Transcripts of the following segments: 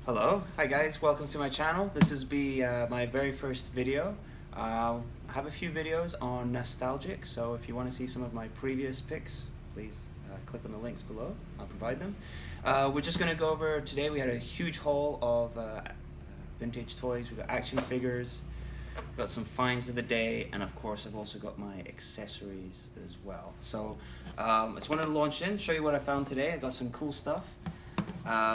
Hello, hi guys, welcome to my channel. This is my very first video. I have a few videos on nostalgic, so if you want to see some of my previous pics, please click on the links below. I'll provide them. We're just going to go over, today we had a huge haul of vintage toys. We've got action figures, we've got some finds of the day, and of course I've also got my accessories as well. So I just wanted to launch in, show you what I found today. I got some cool stuff.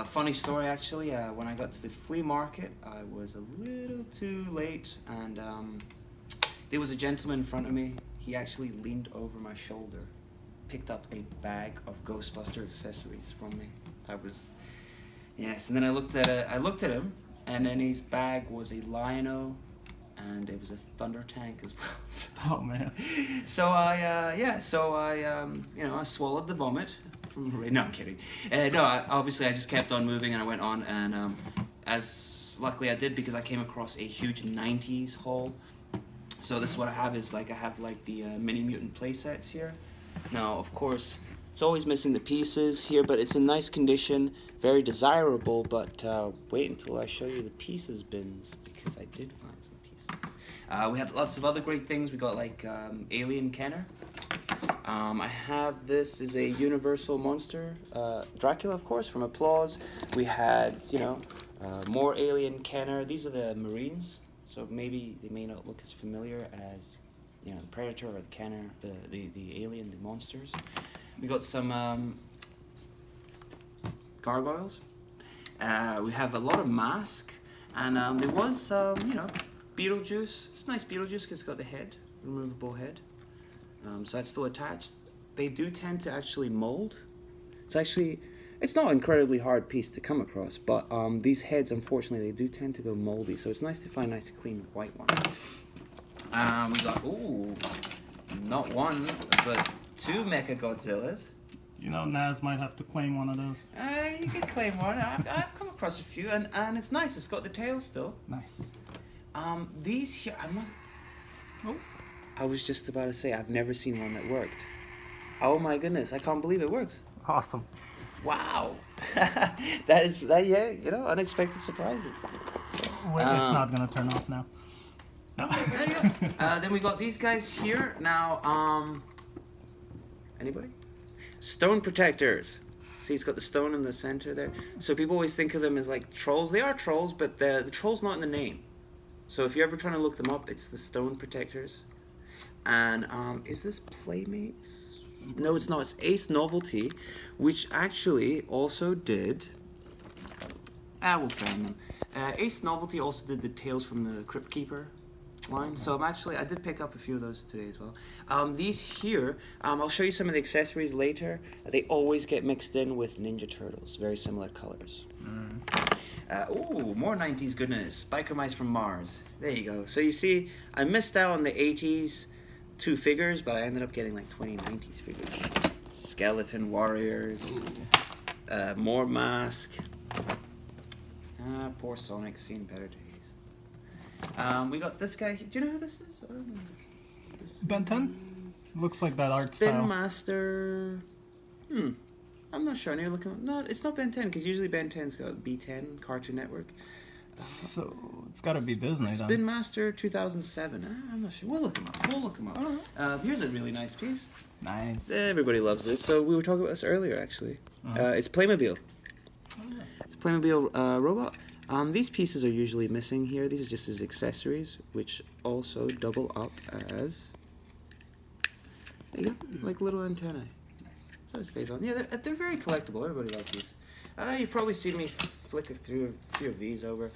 Funny story actually, when I got to the flea market, I was a little too late, and there was a gentleman in front of me. He actually leaned over my shoulder, picked up a bag of Ghostbuster accessories from me. Yes, and then I looked at him, and then his bag was a Lion-O, and it was a Thunder Tank as well. Oh man. So I you know, I swallowed the vomit. No, I'm kidding. Obviously I just kept on moving and I went on, and as luckily I did, because I came across a huge 90s haul. So this is what I have, is like I have like the Mini Mutant play sets here. Now of course it's always missing the pieces here, but it's in nice condition, very desirable. But wait until I show you the pieces bins, because I did find some pieces. We have lots of other great things. We got like Alien Kenner. I have, this is a Universal monster, Dracula of course, from Applause. We had, you know, more Alien Kenner. These are the Marines, so maybe they may not look as familiar as, you know, the Predator or the Kenner, the Alien, the monsters. We got some gargoyles. We have a lot of Mask, and there was some, you know, Beetlejuice. It's nice Beetlejuice because it's got the head, removable head. So that's still attached. They do tend to actually mold. It's not an incredibly hard piece to come across, but these heads, unfortunately, they do tend to go moldy. So it's nice to find a nice clean white one. We got, ooh, not one, but two Mecha Godzillas. You know, Naz might have to claim one of those. You can claim one. I've come across a few, and it's nice. It's got the tail still. Nice. These here, Oh. I was just about to say, I've never seen one that worked. Oh my goodness, I can't believe it works. Awesome. Wow. Yeah, you know, unexpected surprises. Wait, it's not gonna turn off now. No. There you go. Then we got these guys here. Now, anybody? Stone protectors. See, it's got the stone in the center there. So people always think of them as like trolls. They are trolls, but the troll's not in the name. So if you're ever trying to look them up, it's the stone protectors. And is this Playmates? No, it's not. It's Ace Novelty, which actually also did. We'll find them. Ace Novelty also did the Tales from the Crypt Keeper line. So I did pick up a few of those today as well. These here, I'll show you some of the accessories later. They always get mixed in with Ninja Turtles, very similar colors. Ooh, more 90s goodness. Biker Mice from Mars. There you go. So you see, I missed out on the 80s 2 figures, but I ended up getting like 20 90s figures. Skeleton Warriors. More Mask. Poor Sonic, seen better days. We got this guy. Do you know who this is? I don't know. Ben 10? Looks like that art Spin style. Master. I'm not sure. I need to look him up. No, it's not Ben 10, because usually Ben 10's got B10, Cartoon Network. So it's got to be Disney then. Spin Master 2007. I'm not sure. We'll look him up. Here's a really nice piece. Nice. Everybody loves this. So we were talking about this earlier, actually. It's Playmobil. It's Playmobil robot. These pieces are usually missing here. These are just his accessories, which also double up as, there you go, like little antennae. Nice. So it stays on. Yeah, they're very collectible. Everybody loves these. You've probably seen me flick through a few of these over.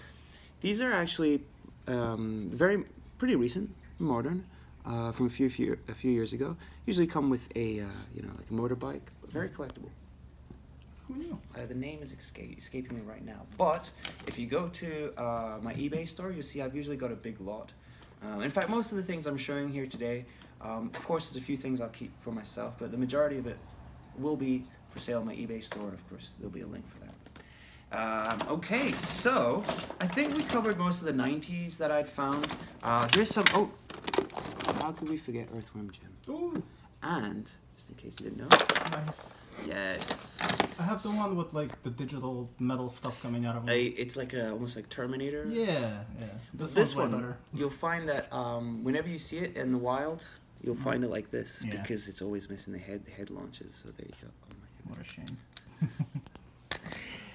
These are actually pretty recent, modern, from a few years ago. Usually come with a you know, like a motorbike. Very collectible. Who knew? The name is escaping me right now. But if you go to my eBay store, you'll see I've usually got a big lot. In fact, most of the things I'm showing here today, of course, there's a few things I'll keep for myself, but the majority of it will be for sale on my eBay store, and of course, there'll be a link for that. Okay, so I think we covered most of the 90s that I'd found. Here's some. Oh, how could we forget Earthworm Jim? Ooh. And, just in case you didn't know. Nice. Yes. I have the one with like the digital metal stuff coming out of it. It's like almost like Terminator. Yeah. This one, you'll find that whenever you see it in the wild, you'll find it like this because it's always missing the head. The head launches. So there you go. Oh my goodness. What a shame.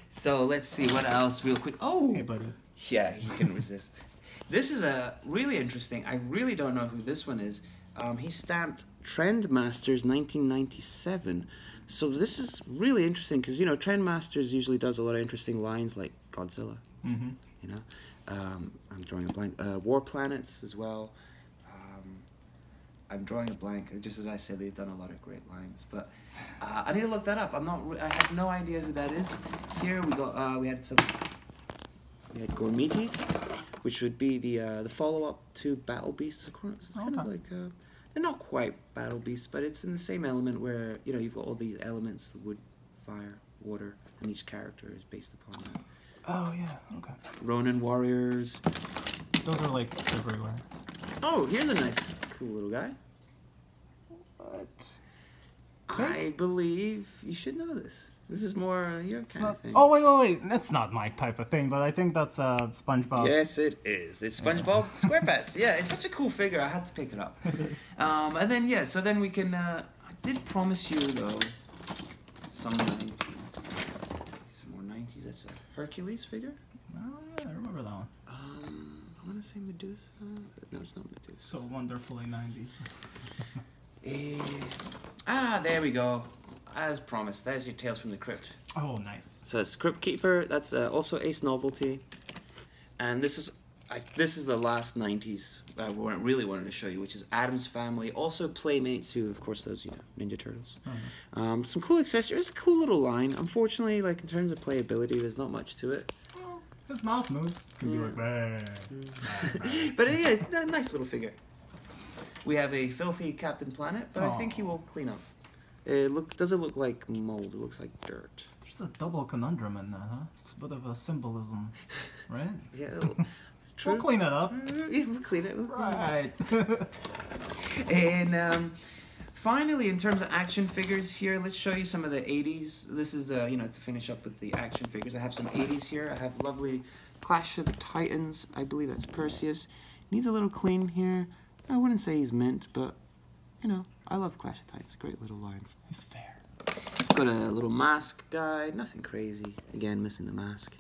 So let's see what else real quick. Oh. Hey, buddy. Yeah, he couldn't resist. This is a really interesting. I really don't know who this one is. He stamped Trendmasters 1997. So this is really interesting because, you know, Trendmasters usually does a lot of interesting lines like Godzilla. Mm-hmm. You know, I'm drawing a blank. War Planets as well. I'm drawing a blank. Just as I said, they've done a lot of great lines. But I need to look that up. I have no idea who that is. Here we go. We had Gormites, which would be the follow-up to Battle Beasts. Of course, it's kind of like they're not quite Battle Beasts, but it's in the same element where, you know, you've got all these elements: the wood, fire, water, and each character is based upon that. Oh yeah, okay. Ronin warriors. Those are like everywhere. Oh, here's a nice, cool little guy. What? I believe you should know this. This is more your kind of thing. Oh, wait. That's not my type of thing, but I think that's SpongeBob. Yes, it is. It's SpongeBob SquarePants. Yeah, it's such a cool figure. I had to pick it up. And then, yeah, so then we can... I did promise you, though, some 90s. Some more 90s. That's a Hercules figure. Oh, yeah, I remember that one. I want to say Medusa. No, it's not Medusa. So wonderfully 90s. There we go. As promised, there's your Tales from the Crypt. Oh, nice. So it's Crypt Keeper. That's also Ace Novelty, and this is the last 90s I really wanted to show you, which is Addams Family. Also Playmates, who of course those Ninja Turtles. Mm-hmm. Some cool accessories. It's a cool little line. Unfortunately, like in terms of playability, there's not much to it. Well, his mouth moves. Can be like, but yeah, it's a nice little figure. We have a filthy Captain Planet, but I think he will clean up. It doesn't look like mold, it looks like dirt. There's a double conundrum in that, huh? It's a bit of a symbolism, right? Yeah, it's true. We'll clean it up. Yeah, we'll clean it. Right. And finally, in terms of action figures here, let's show you some of the 80s. This is, you know, to finish up with the action figures. I have some 80s here. I have lovely Clash of the Titans. I believe that's Perseus. Needs a little clean here. I wouldn't say he's mint, but, you know, I love Clash of Titans. Great little line. He's fair. Got a little mask guy. Nothing crazy. Again, missing the mask.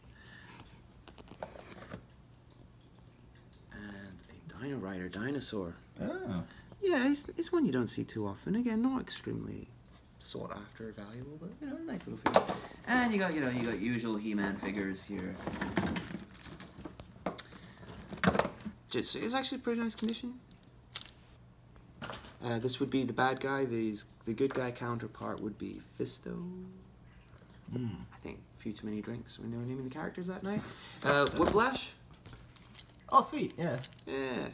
And a Dino Rider dinosaur. Oh. Yeah, he's one you don't see too often. Again, not extremely sought after or valuable, but, you know, nice little figure. And you got usual He-Man figures here. It's actually pretty nice condition. This would be the bad guy. The good guy counterpart would be Fisto. I think a few too many drinks when they were naming the characters that night. Whiplash. Oh, sweet. Yeah. Yeah.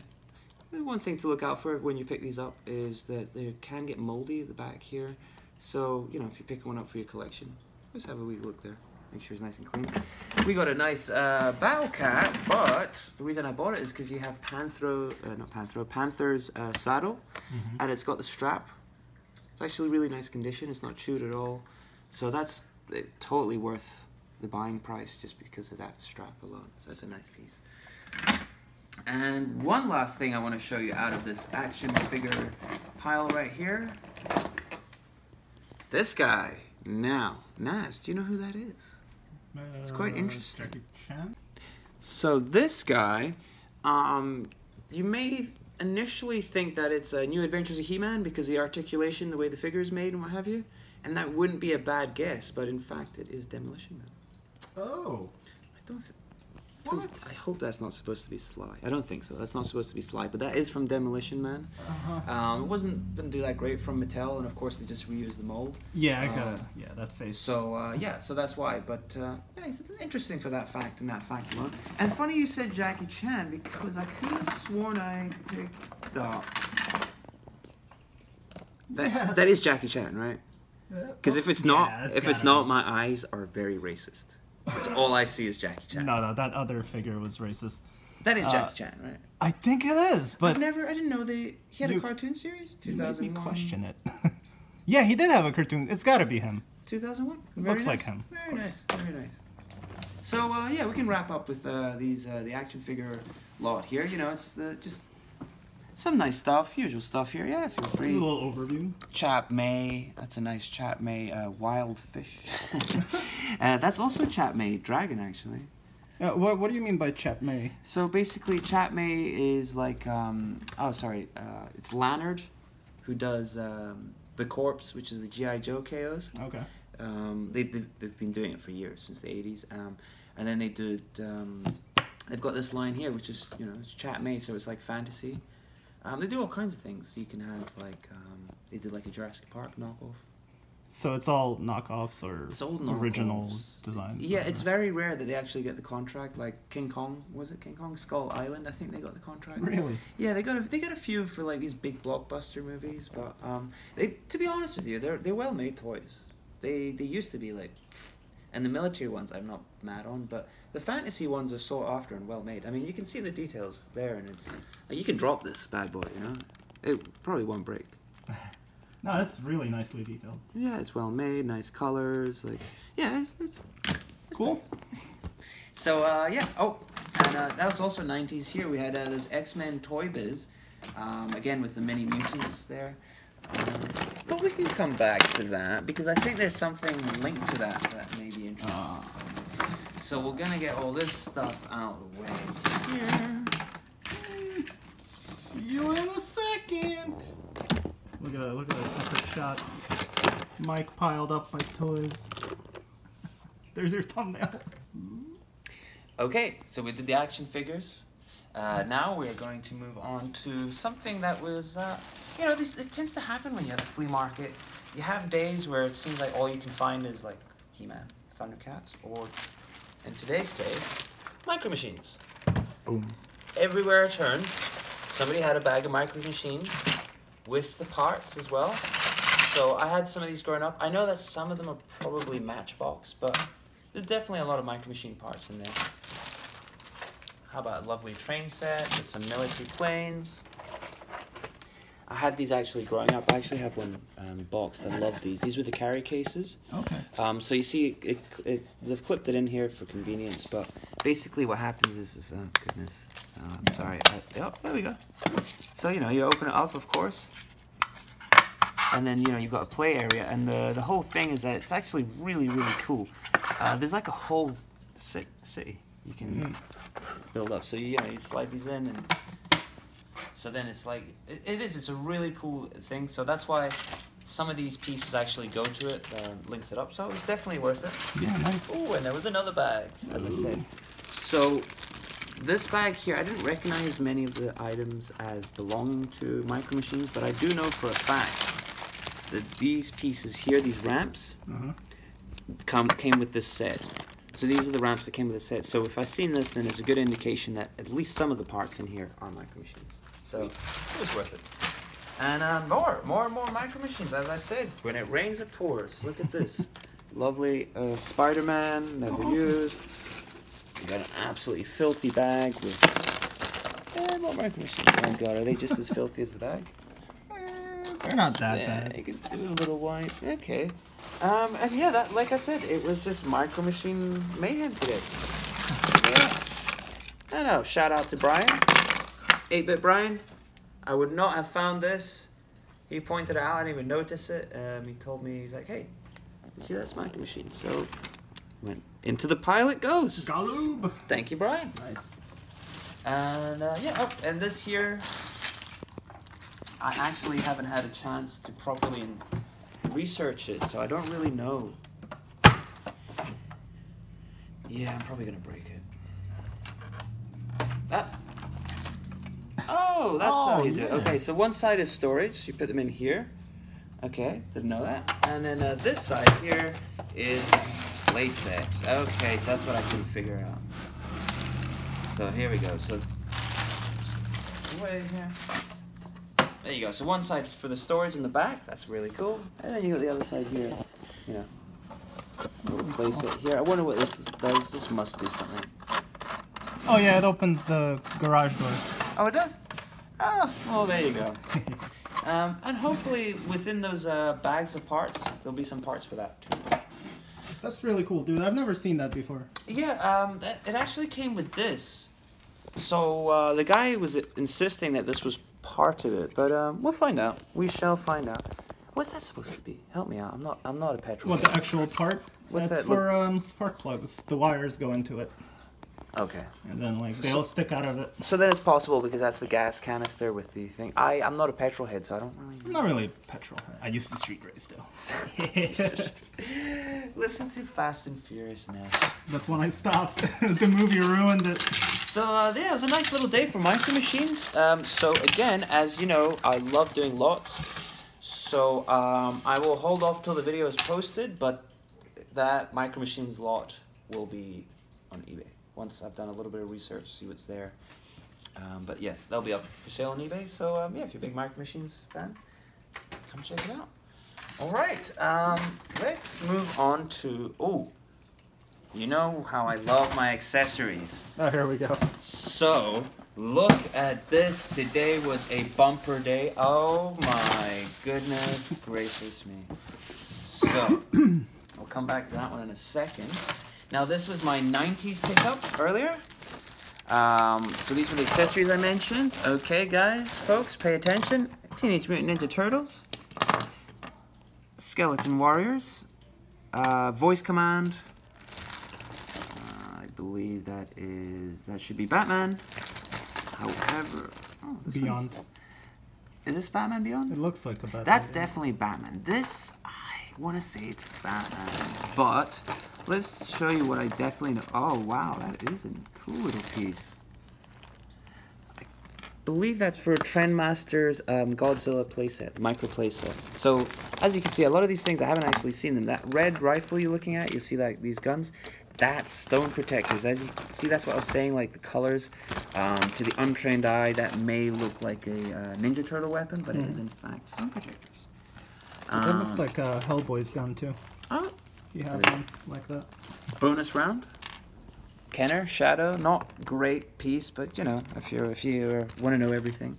One thing to look out for when you pick these up is that they can get moldy at the back here. So, you know, if you pick one up for your collection, just have a wee look there. Make sure it's nice and clean. We got a nice Battle Cat, but the reason I bought it is because you have Panther's saddle, and it's got the strap. It's actually really nice condition. It's not chewed at all. So that's totally worth the buying price just because of that strap alone. So that's a nice piece. And one last thing I want to show you out of this action figure pile right here. This guy. Now, Naz, do you know who that is? It's quite interesting. Jackie Chan? So this guy, you may initially think that it's New Adventures of He-Man because the articulation, the way the figure is made and what have you, and that wouldn't be a bad guess, but in fact it is Demolition Man. Oh. I hope that's not supposed to be Sly. I don't think so. That's not supposed to be Sly, but that is from Demolition Man. It didn't do that great from Mattel, and of course they just reused the mold. Yeah, I got that face. So so that's why. But yeah, it's interesting for that fact and that fact alone. And funny you said Jackie Chan because I could have sworn I picked up. That is Jackie Chan, right? Because if it's not, my eyes are very racist. Because all I see is Jackie Chan. No, that other figure was racist. That is Jackie Chan, right? I think it is, but I didn't know he had a cartoon series. you made me 2001. question it. Yeah, he did have a cartoon. It's got to be him. 2001. Looks like him. Very nice. Very nice. So yeah, we can wrap up with these the action figure lot here. You know, it's just some nice stuff, usual stuff here. Yeah, feel free. Here's a little overview. Chap May, that's a nice Chap May wild fish. That's also Chap May dragon actually. What do you mean by Chap May? So basically, Chap May is like it's Lannard, who does the Corpse, which is the GI Joe KOs. Okay. They've been doing it for years, since the 80s. And then they did they've got this line here, which is, you know, it's Chap May, so it's like fantasy. They do all kinds of things. You can have like they did like a Jurassic Park knockoff. So it's all knockoffs or It's all original knockoffs. designs? Yeah, it's very rare that they actually get the contract. Like King Kong, was it King Kong? Skull Island, I think they got the contract. Really? Yeah, they got a few for like these big blockbuster movies, but to be honest with you, they're well made toys. They used to be like, and the military ones I'm not mad on, but the fantasy ones are sought after and well made. I mean, you can see the details there, and it's like, you can drop this bad boy, you know, it probably won't break. No, it's really nicely detailed. Yeah, it's well made, nice colors, like, yeah, it's Cool. nice. So yeah, oh, and that was also 90s here. We had those X-Men Toy Biz, again with the mini mutants there. But we can come back to that because I think there's something linked to that may be interesting. So we're gonna get all this stuff out of the way here. See you in a second. Look at that epic shot. Mike piled up by toys. There's your thumbnail. Okay, so we did the action figures. Now we're going to move on to something that was, you know, it tends to happen when you're at a flea market. You have days where it seems like all you can find is like He-Man, Thundercats, or in today's case, Micro Machines. Boom. Everywhere I turned, somebody had a bag of Micro Machines with the parts as well. So I had some of these growing up. I know that some of them are probably Matchbox, but there's definitely a lot of Micro Machine parts in there. How about a lovely train set with some military planes? I had these actually growing up. I actually have one boxed. I love these. These were the carry cases. Okay. So you see, they've clipped it in here for convenience, but basically what happens is oh goodness, I'm sorry. Oh, there we go. So, you know, you open it up, of course, and then, you know, you've got a play area, and the whole thing is that it's actually really, really cool. There's like a whole city you can build up. So, you know, you slide these in, and so then it's like, it's a really cool thing. So that's why some of these pieces actually go to it, links it up. So it's definitely worth it. Yeah, nice. Oh, and there was another bag, as I said. So this bag here, I didn't recognize many of the items as belonging to Micro Machines, but I do know for a fact that these pieces here, these ramps, came with this set. So these are the ramps that came with the set. So if I've seen this, then it's a good indication that at least some of the parts in here are Micro Machines. So it was worth it. And more Micro Machines, as I said. When it rains, it pours. Look at this. Lovely Spider-Man, never used. You got an absolutely filthy bag with more Micro Machines. Oh god, are they just as filthy as the bag? They're not that Yeah, bad. you can do a little white. Okay. And yeah, that, like I said, it was just Micro Machine mayhem today. Yeah. I know. Shout out to Brian, 8-Bit Brian. I would not have found this. He pointed it out. I didn't even notice it. He told me, he's like, "Hey, you see that's Micro Machine." So went into the pile it goes. Galoob. Thank you, Brian. Nice. And yeah, oh, and this here, I actually haven't had a chance to properly research it, so I don't really know. Yeah, I'm probably gonna break it. Oh, that's how you do it. yeah. Okay, so one side is storage. You put them in here. Okay, didn't know that. And then this side here is playset. Okay, so that's what I couldn't figure out. So here we go. So way here. There you go. So one side for the storage in the back. That's really cool. And then you got the other side here. You know, little playset here. I wonder what this does. This must do something. Oh yeah, it opens the garage door. Oh, it does? Oh, well, there you go. And hopefully within those bags of parts, there'll be some parts for that too. That's really cool, dude. I've never seen that before. Yeah, it actually came with this. So the guy was insisting that this was part of it, but we'll find out. We shall find out. What's that supposed to be? Help me out. I'm not a petrol. What, the actual part? What's That's that? for spark plugs. The wires go into it. Okay. And then like they'll stick out of it. So then it's possible because that's the gas canister with the thing. I'm not a petrol head, so I don't really. I'm not really petrol. I used to street race though. Listen to Fast and Furious now. That's when I stopped. The movie ruined it. So yeah, it was a nice little day for Micro Machines. So again, as you know, I love doing lots. So I will hold off till the video is posted, but that Micro Machines lot will be on eBay once I've done a little bit of research, see what's there. But yeah, they'll be up for sale on eBay. So yeah, if you're a big Micro Machines fan, come check it out. All right, let's move on to, oh, you know how I love my accessories. Oh, here we go. So, look at this. Today was a bumper day. Oh my goodness gracious me. So, we'll come back to that one in a second. Now, this was my 90s pickup earlier. So these were the accessories I mentioned. Okay, guys, folks, pay attention. Teenage Mutant Ninja Turtles. Skeleton Warriors, voice command, I believe that should be Batman, however, oh, Beyond. Is this Batman Beyond? It looks like a Batman. That's definitely Batman. This, I want to say it's Batman, but let's show you what I definitely know. Oh wow, that is a cool little piece. I believe that's for Trendmaster's Godzilla playset, micro playset. So, as you can see, a lot of these things I haven't actually seen them. That red rifle you're looking at, you see like these guns, that's stone protectors. As you can see, that's what I was saying, like the colors. To the untrained eye, that may look like a Ninja Turtle weapon, but it is in fact stone protectors. That looks like a Hellboy's gun too. Oh, you have one like that. Bonus round. Kenner, Shadow, not great piece, but you know, if you want to know everything.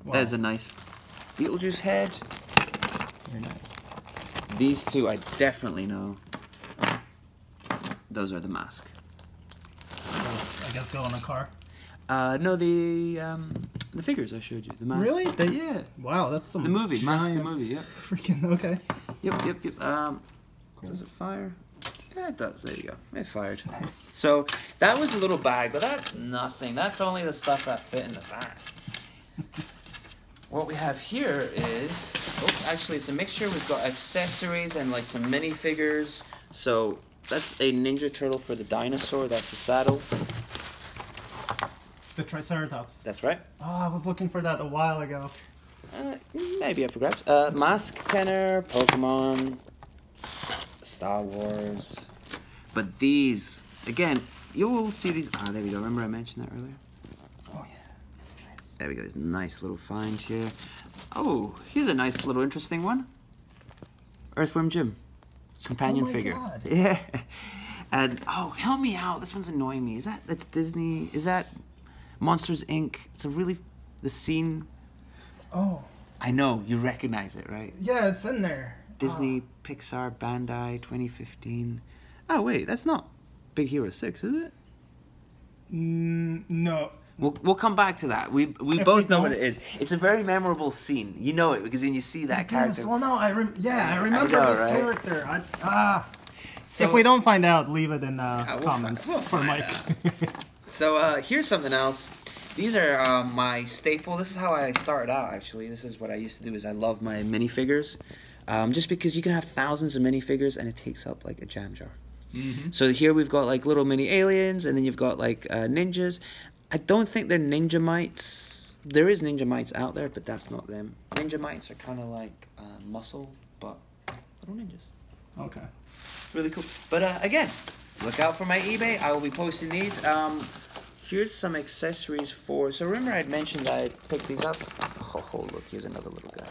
Wow. There's a nice Beetlejuice head. Very nice. These two I definitely know. Those are the mask. Those, I guess, go in the car. No, the figures I showed you. The mask. Really? Yeah. Wow, that's some. The movie, giant... Mask the movie. Yep. Freaking okay. Yep. Cool. Does it fire? Yeah, it does. There you go. It fired. So that was a little bag, but that's nothing. That's only the stuff that fit in the bag. What we have here is, oh, actually it's a mixture. We've got accessories and like some minifigures. So that's a Ninja Turtle for the dinosaur. That's the saddle. The Triceratops. That's right. Oh, I was looking for that a while ago. Maybe I forgot. Mask Kenner, Pokemon, Star Wars. But these, again, you'll see these. Ah, there we go. Remember I mentioned that earlier? Oh, yeah. Nice. There we go. This nice little find here. Oh, here's a nice little interesting one. Earthworm Jim. Companion figure. God. Yeah. And, oh, help me out. This one's annoying me. That's Disney? Is that Monsters, Inc.? It's a really, the scene. Oh. I know. You recognize it, right? Yeah, it's in there. Disney, Pixar, Bandai, 2015. Oh, wait, that's not Big Hero 6, is it? No. We'll come back to that. We both know what it is. It's a very memorable scene. You know it because when you see that character. Yes, well, no, I remember this right? character. So, if we don't find out, leave it in comments for Mike. So here's something else. These are my staple. This is how I started out, actually. This is what I used to do. Is I love my minifigures. Just because you can have thousands of minifigures and it takes up like a jam jar. Mm-hmm. So here we've got like little mini aliens, and then you've got like ninjas. I don't think they're Ninja Mites. There is Ninja Mites out there, but that's not them. Ninja Mites are kind of like muscle, but little ninjas. Okay. Really cool. But again, look out for my eBay. I will be posting these. Here's some accessories for. So remember I'd mentioned that I picked these up. Oh, look, here's another little guy.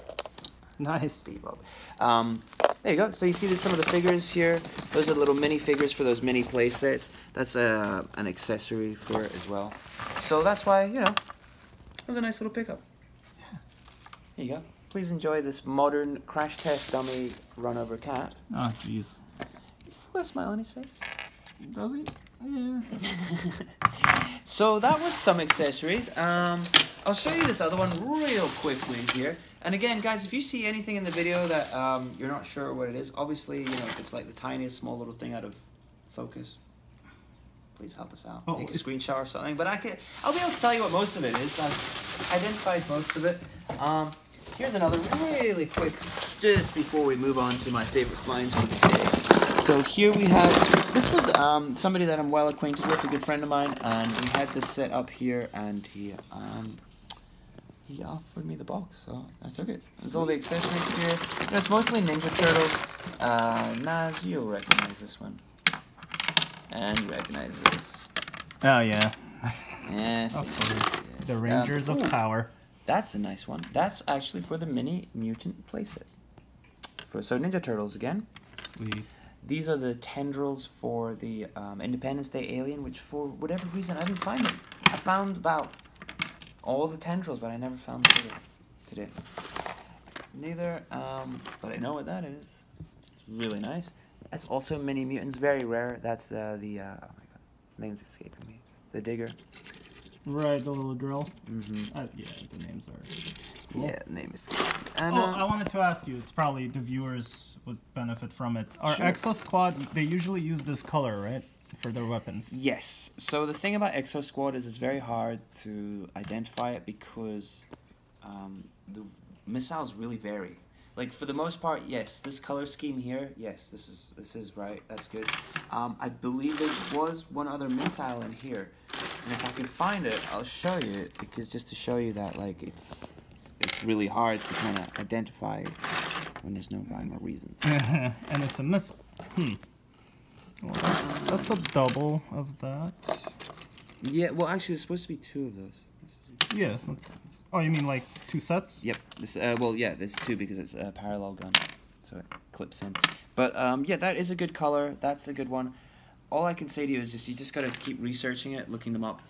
Nice. Bebop. there you go. So you see some of the figures here. Those are little mini figures for those mini play sets. That's an accessory for it as well. So that's why, you know, it was a nice little pickup. Yeah. There you go. Please enjoy this modern crash test dummy run over cat. Oh, jeez. He's still got a smile on his face. Does he? Yeah. So that was some accessories. I'll show you this other one real quickly here. And again, guys, if you see anything in the video that you're not sure what it is, obviously, you know, if it's like the tiniest small little thing out of focus, please help us out. Take a screenshot or something. But I'll be able to tell you what most of it is. I've identified most of it. Here's another really quick, just before we move on to my favorite finds for the day. So here we have, this was somebody that I'm well acquainted with, a good friend of mine, and we had this set up here, and he offered me the box, so I took it. There's all the accessories here. You know, it's mostly Ninja Turtles. Naz, you'll recognize this one. And you recognize this. Oh, yeah. Yes, yes. The Rangers of Power. That's a nice one. That's actually for the Mini Mutant playset. So Ninja Turtles again. Sweet. These are the tendrils for the Independence Day alien, which for whatever reason I didn't find them. I found about all the tendrils, but I never found the figure today. Neither, but I know what that is. It's really nice. That's also Mini Mutants, very rare. That's the, oh my god, name's escaping me. The Digger. Right, the little drill. Mm-hmm. Yeah, the names are cool. Yeah, the name escapes me. And, I wanted to ask you, it's probably the viewers would benefit from it. Our sure. Exo Squad, they usually use this color, right? For their weapons. Yes. So the thing about Exo Squad is it's very hard to identify it because the missiles really vary. Like for the most part, yes, this color scheme here, yes, this is right. That's good. I believe there was one other missile in here, and if I can find it, I'll show you it because just to show you that like it's really hard to kind of identify when there's no rhyme or reason. And it's a missile. Well, that's a double of that. Yeah. Well, actually, there's supposed to be two of those. Yeah. Oh, you mean like two sets? Yep. This, well, yeah, there's two because it's a parallel gun, so it clips in. But yeah, that is a good color. That's a good one. All I can say to you is you just gotta keep researching it, looking them up.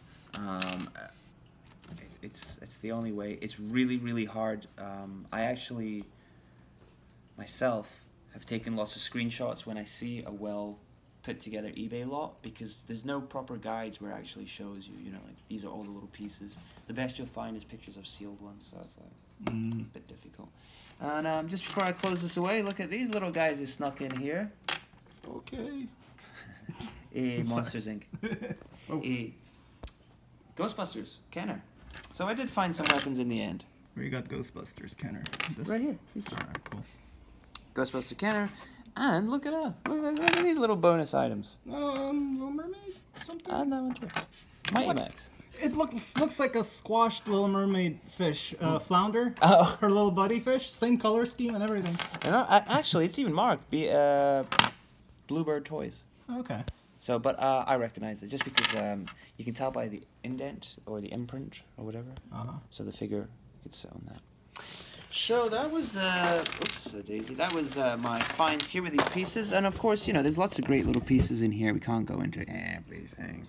It's the only way. It's really, really hard. I actually myself have taken lots of screenshots when I see a well put together eBay lot because there's no proper guides where it actually shows you, you know, like these are all the little pieces. The best you'll find is pictures of sealed ones, so it's like a bit difficult. And just before I close this away, look at these little guys who snuck in here. Okay. Monsters Inc. Oh. Ghostbusters, Kenner. So I did find some weapons in the end. Where you got Ghostbusters, Kenner? Right here. Alright, cool. Ghostbuster Kenner. And look at these little bonus items. Little Mermaid? Something? And that one too. Mighty Max. It looks like a squashed Little Mermaid fish. Flounder. Oh. Her little buddy fish. Same color scheme and everything. You know, actually, it's even marked. Bluebird Toys. Okay. So, but I recognize it just because you can tell by the indent or the imprint or whatever. So the figure could sit on that. So that was daisy. That was my finds here with these pieces, and of course, you know, there's lots of great little pieces in here. We can't go into everything.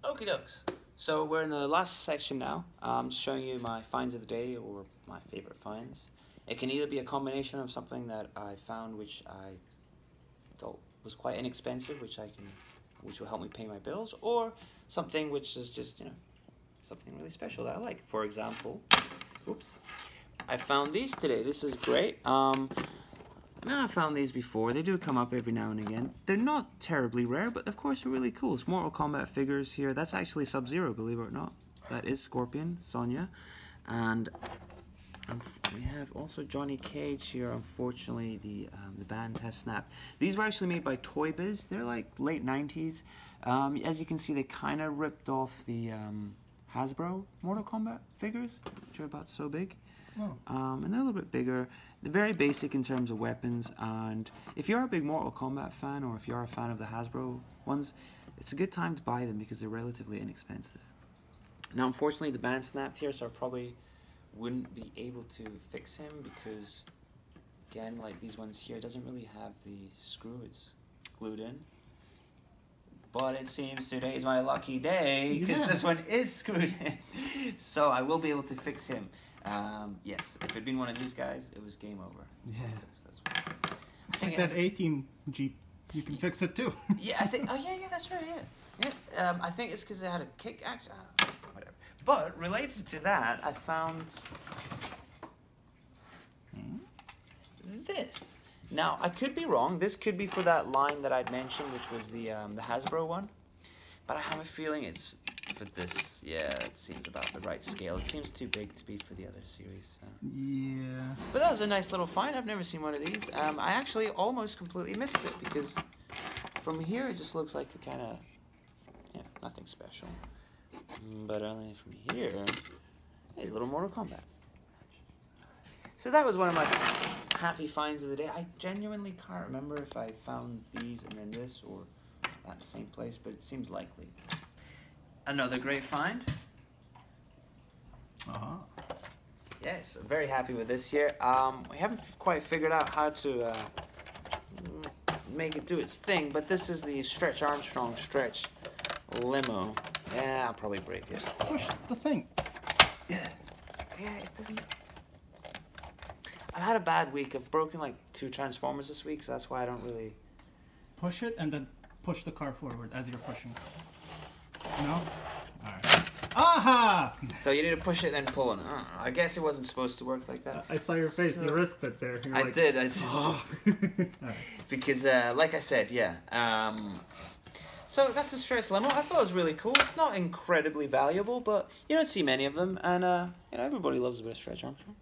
Okie dokes. So we're in the last section now. I'm just showing you my finds of the day or my favorite finds. It can either be a combination of something that I found which I thought was quite inexpensive, which will help me pay my bills, or something which is just, you know, something really special that I like. For example, I found these today. This is great. I know I found these before. They do come up every now and again. They're not terribly rare, but of course they're really cool. It's Mortal Kombat figures here. That's actually Sub-Zero, believe it or not. That is Scorpion, Sonya. And we have also Johnny Cage here. Unfortunately, the band has snapped. These were actually made by Toy Biz. They're like late 90s. As you can see, they kind of ripped off the Hasbro Mortal Kombat figures, which are about so big. Oh. And they're a little bit bigger. They're very basic in terms of weapons, and if you're a big Mortal Kombat fan, or if you're a fan of the Hasbro ones, it's a good time to buy them because they're relatively inexpensive. Now, unfortunately, the band snapped here, so I probably wouldn't be able to fix him because Again, like these ones here, it doesn't really have the screw, it's glued in. But it seems today is my lucky day, because this one is screwed in. So I will be able to fix him. Yes, if it had been one of these guys, it was game over. Yeah. I think that A-Team Jeep, you can fix it too. Yeah, I think, oh yeah, that's right, yeah. I think it's because it had a kick action, whatever. But related to that, I found this. Now, I could be wrong. This could be for that line that I'd mentioned, which was the Hasbro one. But I have a feeling it's for this. Yeah, it seems about the right scale. It seems too big to be for the other series. So. Yeah. But that was a nice little find. I've never seen one of these. I actually almost completely missed it because from here it just looks like a kind of, nothing special. But only from here, hey, a little Mortal Kombat. So that was one of my happy finds of the day. I genuinely can't remember if I found these and then this or at the same place, but it seems likely. Another great find. Yes, I'm very happy with this here. We haven't quite figured out how to make it do its thing, but this is the Stretch Armstrong Stretch Limo. Yeah, I'll probably break it. Push the thing. Yeah, it doesn't... I've had a bad week. I've broken like 2 Transformers this week, so that's why I don't really... Push it and then push the car forward as you're pushing. No? Alright. Aha! So you need to push it and then pull it. I guess it wasn't supposed to work like that. I saw your face. You risked it there. I did. Oh. Because, like I said, so that's a Stretch Limo. I thought it was really cool. It's not incredibly valuable, but you don't see many of them, and everybody loves a bit of Stretch Armstrong.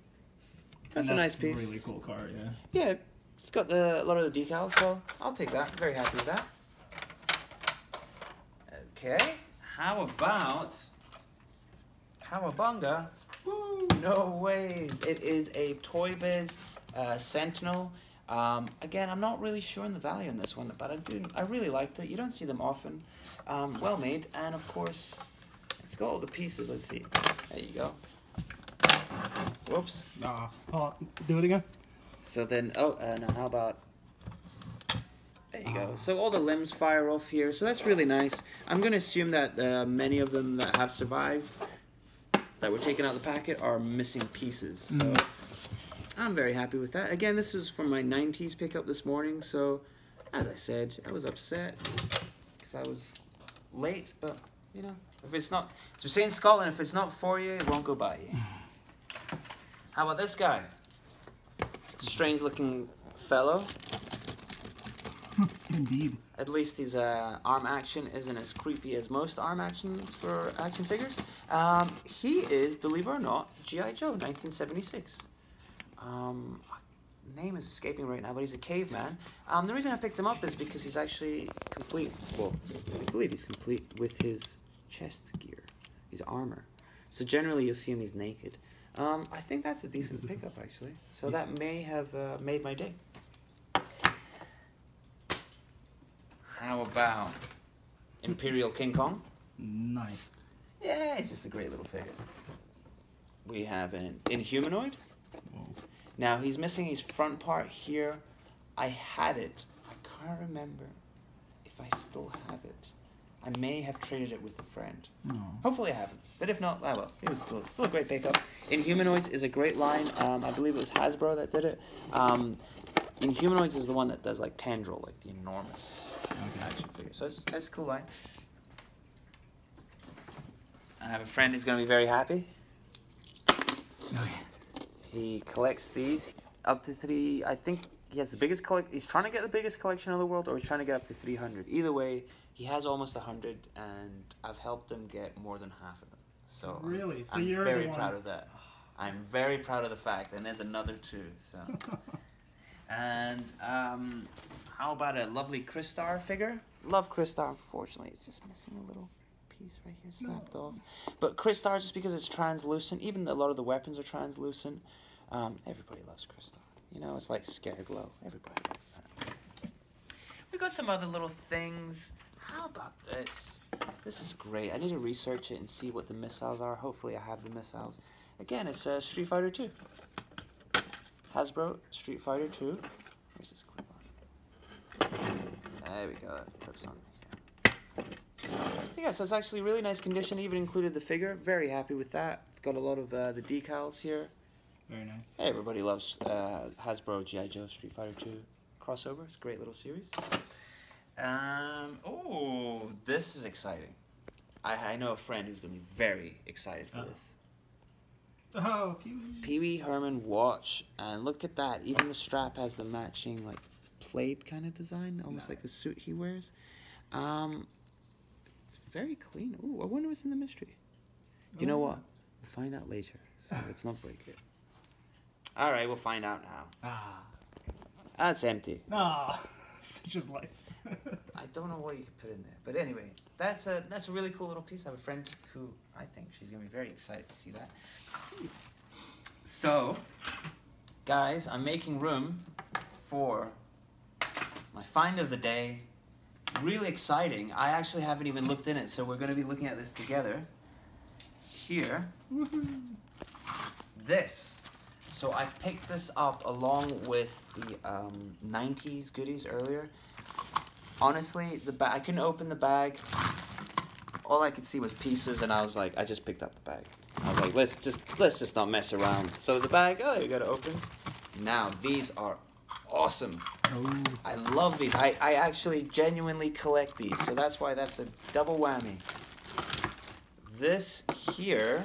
That's a nice piece. Really cool car, yeah. Yeah, it's got a lot of the decals, so I'll take that. Very happy with that. Okay, how about Cowabunga? Woo, no ways. It is a Toy Biz Sentinel. Again, I'm not really sure on the value on this one, but I really liked it. You don't see them often. Well made, and of course, it's got all the pieces. Let's see. There you go. Whoops. Oh, do it again. So then, now how about... There you go. So all the limbs fire off here. So that's really nice. I'm going to assume that many of them that have survived, that were taken out of the packet, are missing pieces. So I'm very happy with that. Again, this is from my 90s pickup this morning. So as I said, I was upset because I was late. But, if it's not... As we say in Scotland, if it's not for you, it won't go by you. How about this guy? Strange looking fellow. Indeed. At least his arm action isn't as creepy as most arm actions for action figures. He is, believe it or not, G.I. Joe, 1976. Name is escaping right now, but he's a caveman. The reason I picked him up is because he's actually complete. Well, I believe he's complete with his chest gear, his armor. So generally you'll see him, he's naked. I think that's a decent pickup, actually. So that may have made my day. How about Imperial King Kong? Nice. Yeah, it's just a great little figure. We have an Inhumanoid. Whoa. Now, he's missing his front part here. I had it. I can't remember if I still have it. I may have traded it with a friend. No. Hopefully I haven't. But if not, I will. It was still a great pickup. Inhumanoids is a great line. I believe it was Hasbro that did it. Inhumanoids is the one that does like Tendril, like the enormous action figure. So that's a cool line. I have a friend who's going to be very happy. He collects these up to 3. I think he has the biggest he's trying to get the biggest collection in the world, or he's trying to get up to 300. Either way, he has almost 100, and I've helped him get more than half of them. So really, so I'm you're very proud of that. I'm very proud of the fact, and there's another 2. So, and how about a lovely Crystar figure? Love Crystar. Unfortunately, it's just missing a little piece right here, snapped off. But Crystar, just because it's translucent, even a lot of the weapons are translucent. Everybody loves Crystar. It's like Scareglow. Everybody loves that. We got some other little things. How about this? This is great. I need to research it and see what the missiles are. Hopefully I have the missiles. Again, it's Street Fighter 2. Hasbro Street Fighter 2. Where's this clip on? There we go. That clips on here. Yeah, so it's actually really nice condition. Even included the figure. Very happy with that. It's got a lot of the decals here. Very nice. Everybody loves Hasbro G.I. Joe Street Fighter 2 crossovers. Great little series. Oh, this is exciting. I know a friend who's going to be very excited for this. Oh, Pee-wee. Pee-wee Herman watch. And look at that. Even the strap has the matching, like, plaid kind of design. Almost like the suit he wears. It's very clean. Ooh, I wonder what's in the mystery. Do you know what? We'll find out later. So let's not break it. All right, we'll find out now. It's empty. Such is life. I don't know what you could put in there, but anyway, that's a really cool little piece. I have a friend who I think she's gonna be very excited to see that. So, guys, I'm making room for my find of the day. Really exciting. I actually haven't even looked in it, so we're gonna be looking at this together. Here, this. So I picked this up along with the 90s goodies earlier. Honestly, I couldn't open the bag. All I could see was pieces, and I was like, I just picked up the bag. I was like, let's just not mess around. So the bag, oh, you got it opens. Now these are awesome. Oh. I love these. I actually genuinely collect these, so that's why that's a double whammy. This here,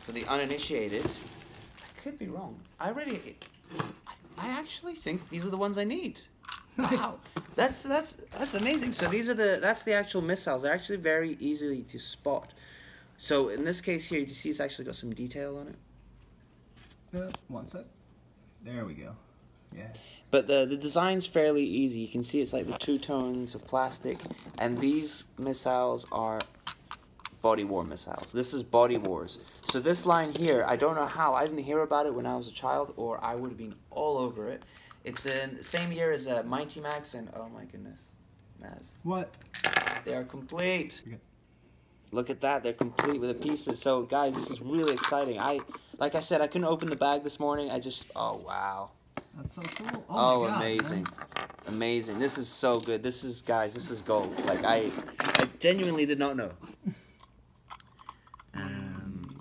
for the uninitiated, I could be wrong. I actually think these are the ones I need. Nice. Wow, that's amazing. So that's the actual missiles. They're actually very easily to spot. So in this case here, you see it's actually got some detail on it. One sec. There we go. Yeah. But the design's fairly easy. You can see it's like the two tones of plastic, and these missiles are Body War missiles. This is Body Wars. So this line here, I don't know how. I didn't hear about it when I was a child, or I would have been all over it. It's in the same year as Mighty Max and, oh my goodness, Maz. What? They are complete. Okay. Look at that, they're complete with the pieces. So guys, this is really exciting. Like I said, I couldn't open the bag this morning. Oh wow. That's so cool. Oh, my God, amazing. Man. Amazing. This is so good. This is, guys, this is gold. Like, I genuinely did not know.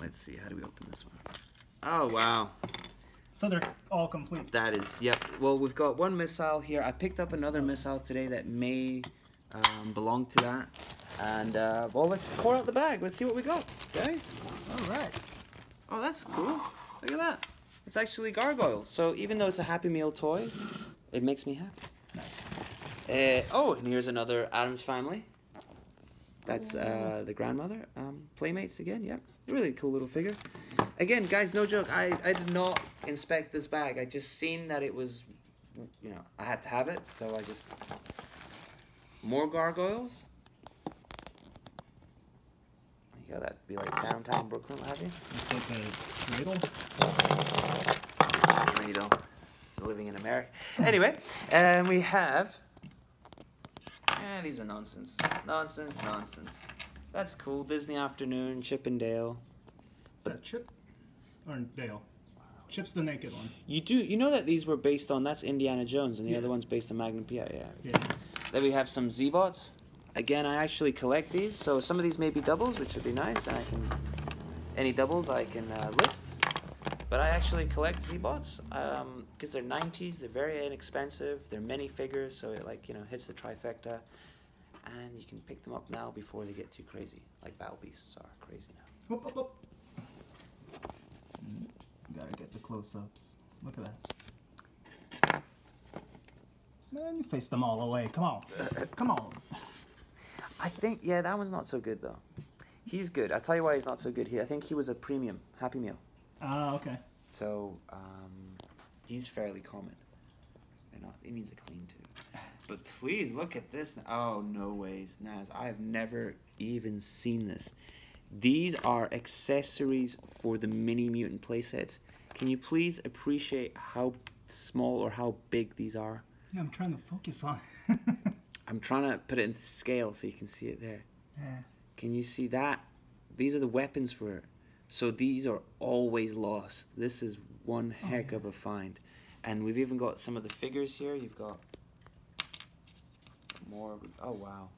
Let's see, how do we open this one? Oh, wow. So they're all complete. That is, yep. Well, we've got one missile here. I picked up another missile today that may belong to that. And, well, let's pour out the bag. Let's see what we got, guys. All right. Oh, that's cool. Look at that. It's actually gargoyles. So even though it's a Happy Meal toy, it makes me happy. Nice. Oh, and here's another Addams Family. That's the grandmother. Playmates again, yep. Really cool little figure. Again, guys, no joke. I did not inspect this bag. I just seen that it was, you know, I had to have it. So I just... More gargoyles. There you go. That'd be like downtown Brooklyn, what have you. It's like a dreidel. Dreidel. Living in America. Anyway, and we have... these are nonsense. Nonsense, nonsense. That's cool. Disney Afternoon, Chip and Dale. Is that Chip? Or Dale? Chip's the naked one. You know that these were based on, that's Indiana Jones, and the other one's based on Magnum P.I. Yeah. Then we have some Z-Bots. Again, I actually collect these, so some of these may be doubles, which would be nice, and any doubles I can list. But I actually collect Z-Bots, because they're 90s, they're very inexpensive, they're many figures, so it, like, you know, hits the trifecta. And you can pick them up now before they get too crazy, like Battle Beasts are crazy now. Whoop, whoop, whoop. Gotta get the close-ups. Look at that. Man, you faced them all away. Come on. Come on. I think, yeah, that one's not so good, though. He's good. I'll tell you why he's not so good. I think he was a premium Happy Meal. Ah, okay. So, he's fairly common. He needs a clean, too. But please, look at this. Oh, no ways, Naz. I have never even seen this. These are accessories for the Mini Mutant playsets. Can you please appreciate how small or how big these are? Yeah, I'm trying to focus on it. I'm trying to put it into scale so you can see it there. Yeah. Can you see that? These are the weapons for it. So these are always lost. This is one heck of a find. And we've even got some of the figures here. You've got more. Oh, wow.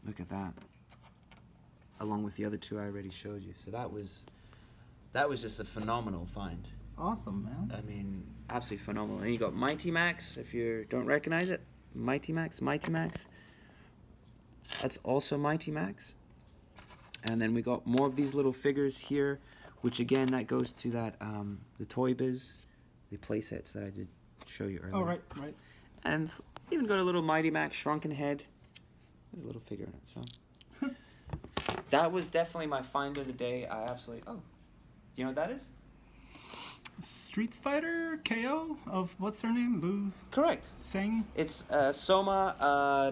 Look at that. Along with the other two I already showed you. So that was just a phenomenal find. Awesome, man. I mean, absolutely phenomenal. And you got Mighty Max, if you don't recognize it. Mighty Max. That's also Mighty Max. And then we got more of these little figures here, which again, that goes to that, the Toy Biz, the play sets that I did show you earlier. Oh, right. And even got a little Mighty Max shrunken head. There's a little figure in it, so. That was definitely my find of the day. I absolutely, oh, you know what that is? Street Fighter KO of, what's her name? Lu? Correct. Seng? It's Soma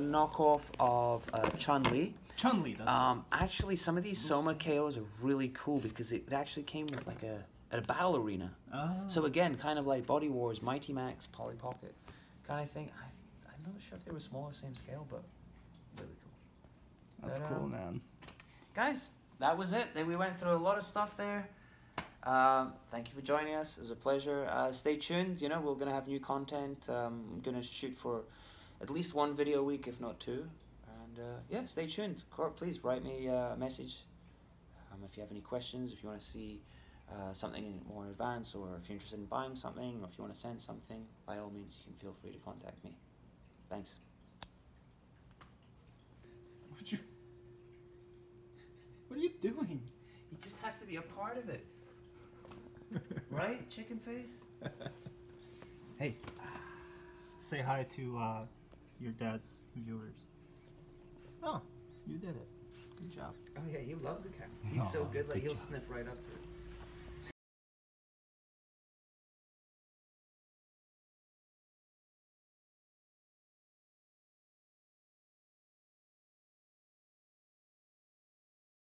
knockoff of Chun-Li. Chun-Li, that's actually, some of these Soma KOs are really cool because it actually came with like a battle arena. Oh. So again, kind of like Body Wars, Mighty Max, Polly Pocket kind of thing. I'm not sure if they were smaller, same scale, but really cool. That's cool, man. Guys, that was it. We went through a lot of stuff there. Thank you for joining us. It was a pleasure. Stay tuned. You know, we're going to have new content. I'm going to shoot for at least one video a week, if not two. And yeah, stay tuned. Please write me a message if you have any questions, if you want to see something more in advance, or if you're interested in buying something, or if you want to send something, by all means, you can feel free to contact me. Thanks. What are you doing? He just has to be a part of it. Right? Chicken face? Hey. Say hi to your dad's viewers. Oh, you did it. Good job. Oh yeah, he loves the cat. He's so good, like he'll sniff right up to it.